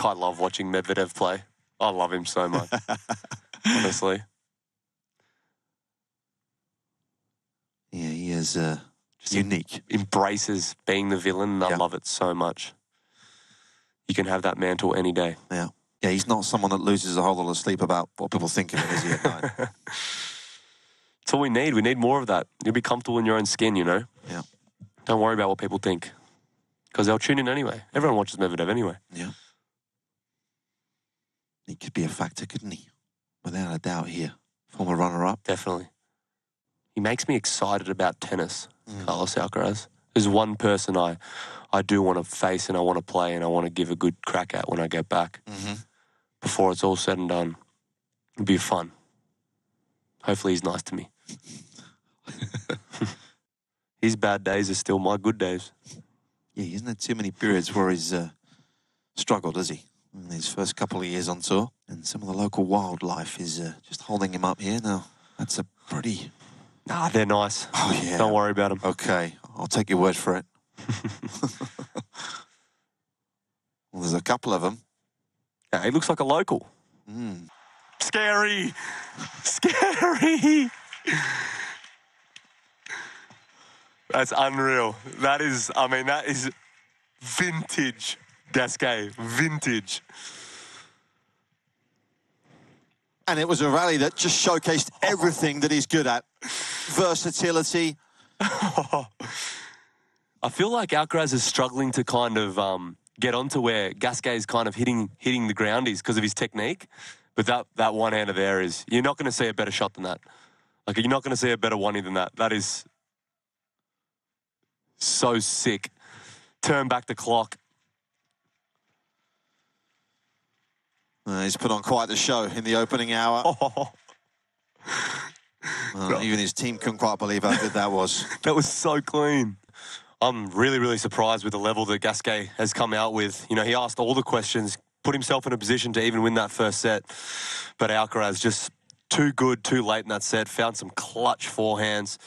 I love watching Medvedev play. I love him so much, honestly. Yeah, he is unique. Embraces being the villain, and I love it so much. You can have that mantle any day. Yeah. Yeah, he's not someone that loses a whole lot of sleep about what people think of him, is he, at night? That's all we need. We need more of that. You'll be comfortable in your own skin, you know? Yeah. Don't worry about what people think. Because they'll tune in anyway. Everyone watches Medvedev anyway. Yeah. He could be a factor, couldn't he? Without a doubt here. Former runner-up. Definitely. He makes me excited about tennis, Carlos Alcaraz. There's one person I do want to face and I want to play and I want to give a good crack at when I get back. Before it's all said and done. It'll be fun. Hopefully he's nice to me. His bad days are still my good days. Yeah, he hasn't had too many periods where he's struggled, has he? In his first couple of years on tour. And some of the local wildlife is just holding him up here now. That's a pretty... Nah, they're nice. Oh, yeah. Don't worry about them. Okay, I'll take your word for it. Well, there's a couple of them. Yeah, he looks like a local. Scary. Scary. That's unreal. That is, I mean, that is vintage Gasquet. Vintage. And it was a rally that just showcased everything that he's good at. Versatility. I feel like Alcaraz is struggling to kind of get onto where Gasquet is kind of hitting the groundies because of his technique. But that one-hander there is, you're not going to see a better shot than that. Like, you're not going to see a better one-hander than that. That is so sick. Turn back the clock. He's put on quite the show in the opening hour. Even his team couldn't quite believe how good that was. That was so clean. I'm really, really surprised with the level that Gasquet has come out with. You know, he asked all the questions, put himself in a position to even win that first set. But Alcaraz just too good, too late in that set. Found some clutch forehands.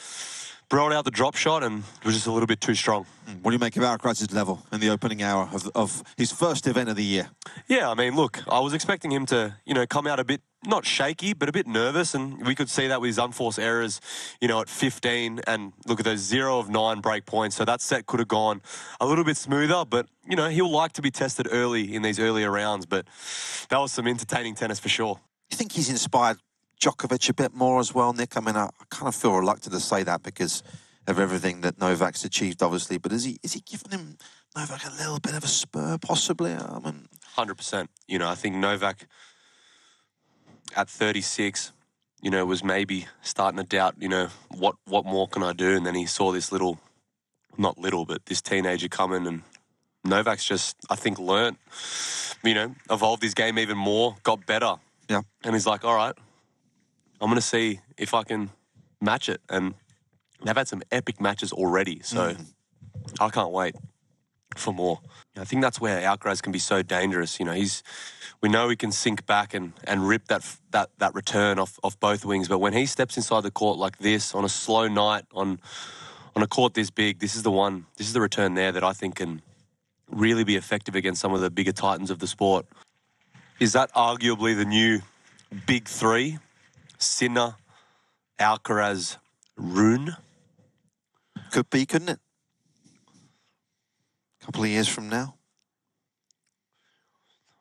Brought out the drop shot and was just a little bit too strong. What do you make of Alcaraz's level in the opening hour of his first event of the year? Yeah, I mean, look, I was expecting him to, you know, come out a bit, not shaky, but a bit nervous. And we could see that with his unforced errors, you know, at 15. And look at those 0 of 9 break points. So that set could have gone a little bit smoother. But, you know, he'll like to be tested early in these earlier rounds. But that was some entertaining tennis for sure. You think he's inspired Djokovic a bit more as well, Nick? I mean, I kind of feel reluctant to say that because of everything that Novak's achieved, obviously. But is he giving him Novak a little bit of a spur, possibly? I mean, 100%. You know, I think Novak at 36, you know, was maybe starting to doubt, you know, what more can I do? And then he saw this little, not little, but this teenager coming, and Novak's just, I think, learnt, you know, evolved his game even more, got better. Yeah. And he's like, all right, I'm going to see if I can match it. And they've had some epic matches already, so I can't wait for more. I think that's where Alcaraz can be so dangerous. You know, we know he can sink back and rip that return off both wings, but when he steps inside the court like this on a slow night on a court this big, this is the return there that I think can really be effective against some of the bigger titans of the sport. Is that arguably the new big three? Sinner, Alcaraz, Rune? Could be, couldn't it? A couple of years from now.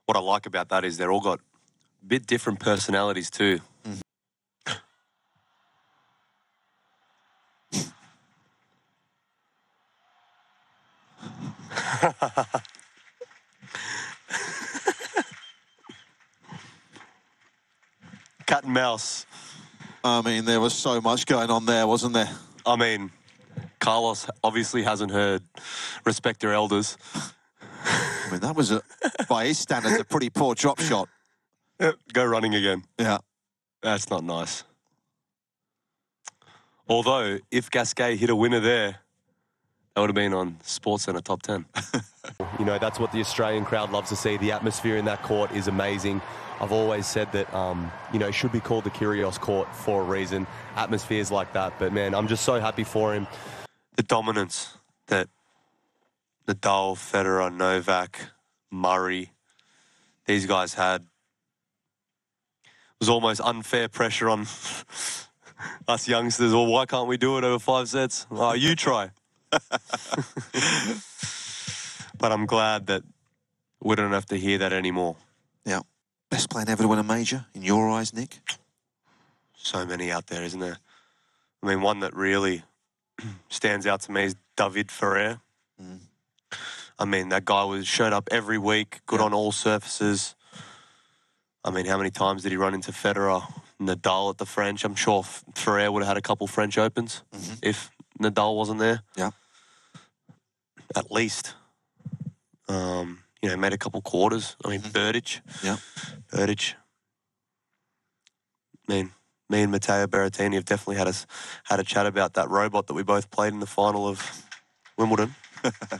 What I like about that is they're all got a bit different personalities too. Cat and mouse. I mean, there was so much going on there, wasn't there? I mean, Carlos obviously hasn't heard respect your elders. I mean, that was, by his standards, a pretty poor drop shot. Go running again. Yeah. That's not nice. Although, if Gasquet hit a winner there, that would have been on SportsCenter Top 10. You know, that's what the Australian crowd loves to see. The atmosphere in that court is amazing. I've always said that, you know, it should be called the Kyrgios court for a reason. Atmospheres like that. But, man, I'm just so happy for him. The dominance that Nadal, Federer, Novak, Murray, these guys had. It was almost unfair pressure on us youngsters. Well, why can't we do it over 5 sets? Oh, you try. But I'm glad that we don't have to hear that anymore. Yeah. Best player ever to win a major, in your eyes, Nick? So many out there, isn't there? I mean, one that really stands out to me is David Ferrer. I mean, that guy showed up every week, good on all surfaces. I mean, how many times did he run into Federer, Nadal at the French? I'm sure Ferrer would have had a couple French Opens if Nadal wasn't there. Yeah. At least. You know, made a couple quarters. I mean, Berdych. Yeah. Berdych. I mean, me and Matteo Berrettini have definitely had a chat about that robot that we both played in the final of Wimbledon.